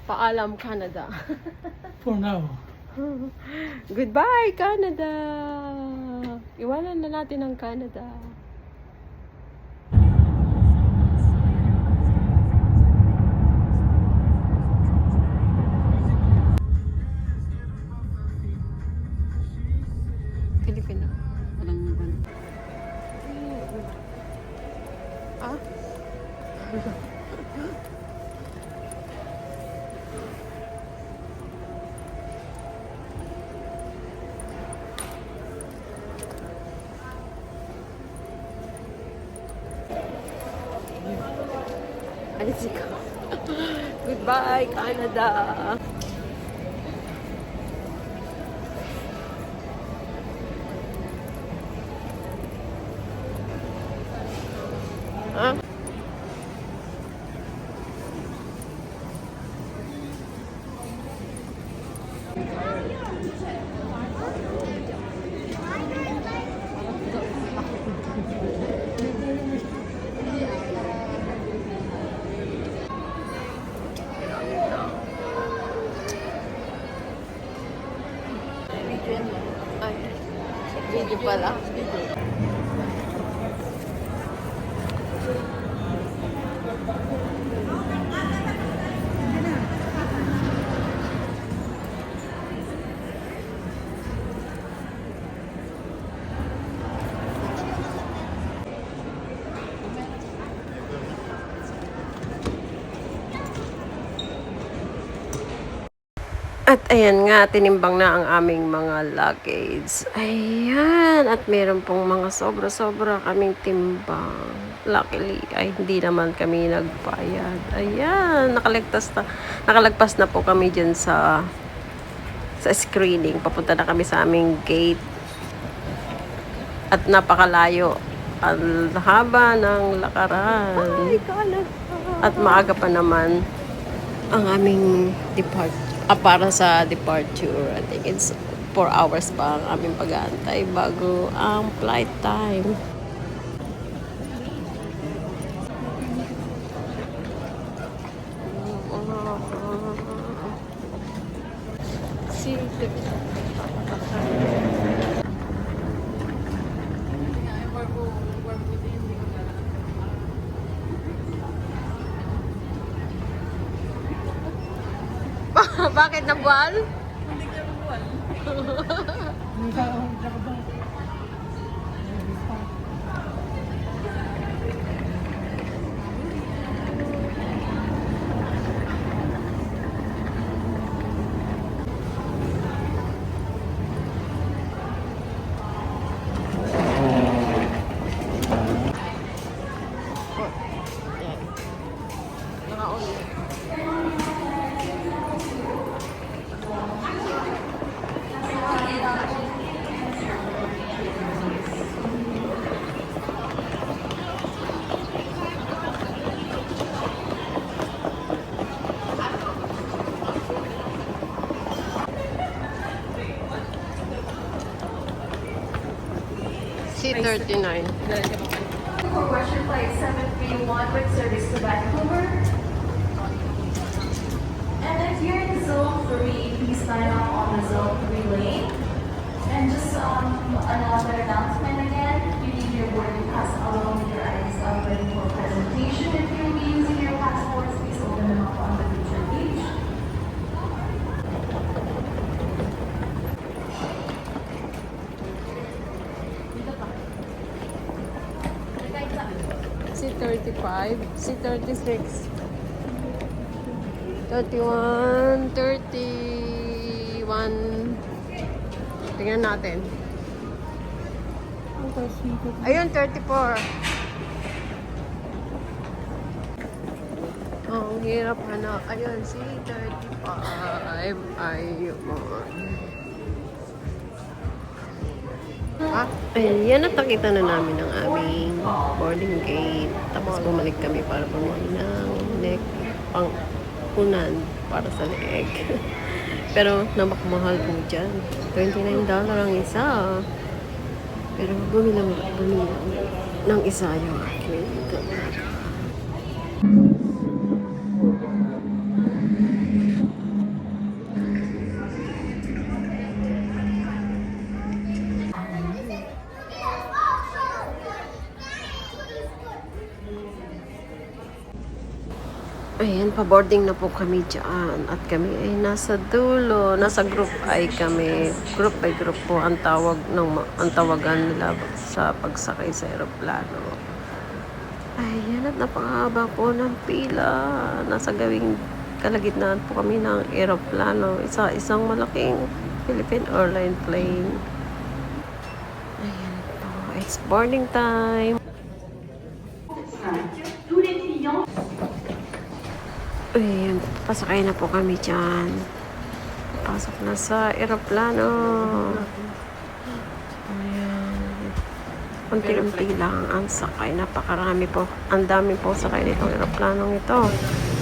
Paalam, Canada. For now. Goodbye, Canada! Iwanan na natin ang Canada. Filipino. Ah? Let's go. Goodbye, Canada. Huh? Ay, video pala. At ayan nga, tinimbang na ang aming mga luggage. Ayan, at meron pong mga sobra-sobra kaming timbang. Luckily, ay hindi naman kami nagbayad. Ayan, nakalagpas na po kami dyan sa screening. Papunta na kami sa aming gate. At napakalayo. Ang haba ng lakaran. At maaga pa naman ang aming departure. Para sa departure, I think it's 4 hours pa ang aming pag-aantay bago ang flight time. Bakit nabuwal? Hindi ka nabuwal. C39. Question flight 731 with service to Vancouver. And if you're in zone 3, please line up on the zone 3 lane. And just another announcement again, you need your boarding pass along with your IDs ready for presentation. If you'll be using your passports, please open them up on the feature page. C35, C36, 31, 31. Tingnan natin. Ayun, 34. Ang hirap na. Ayun, C35. Ayun. Ayan, natakita na namin ang aming boarding gate. Tapos bumalik kami para bumili ng neck pang-unan para sa leeg. Pero napakamahal po dyan. $29 ang isa. Pero bumili ng isa yung aking ganda. pa-boarding na po kami dyan. At kami ay nasa dulo. Nasa group ay kami. Group by group po ang ang tawagan nila sa pagsakay sa eroplano. Ayan, at napakahaba po ng pila. Nasa gawing kalagitnaan po kami ng eroplano. Isang malaking Philippine Airline plane. Ayan po. It's boarding time. Ayan, pasakay na po kami dyan. Pasok na sa eroplano. Ayan. Unti-unti lang ang sakay. Napakarami po. Ang dami po sakay nitong eroplanong ito.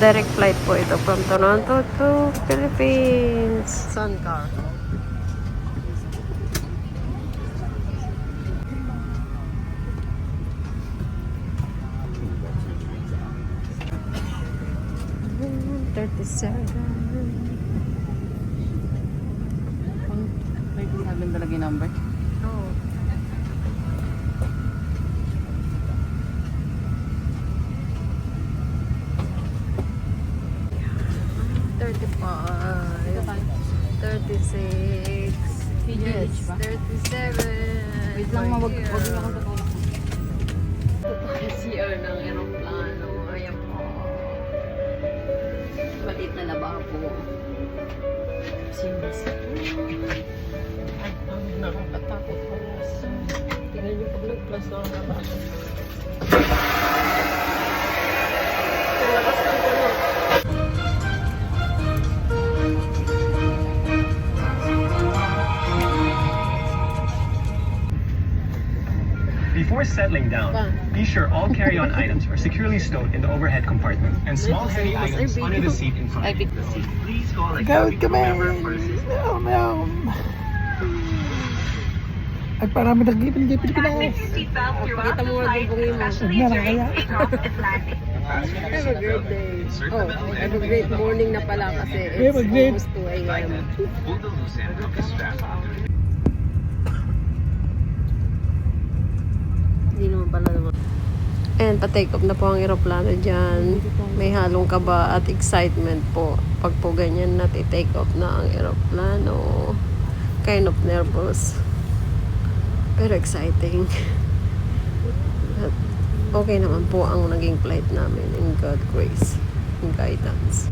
Direct flight po ito from Toronto to Philippines. Sun car. May sabi talaga yung number. Oh. PGH ba? 37. Wait lang, wag niyo akong tutulog. CR ng aeroplano. Ayan po. Palit na lababo. Sinas. Ay, ang nakakatakot po. Tingnan niyo pag nag-plus na ang lababo. Labas ng tulog. Before settling down, be sure all carry-on items are securely stowed in the overhead compartment and small heavy items under the seat in front of you. Please call a Gawin crew kami. member first. Ay, parami nag-ipin-ipin ko na. Pakita mo nga din pong imo. Huwag na lang kaya. Have a great day. Oh, have a great morning na pala kasi Have a it's great- almost 2 a.m. Pull the loose end of the strap. Hindi naman pala naman. And pa-take off na po ang eroplano dyan. May halong kaba at excitement po. Pag po ganyan na take off na ang eroplano. Kind of nervous. Pero exciting. But okay naman po ang naging flight namin in God's grace and guidance.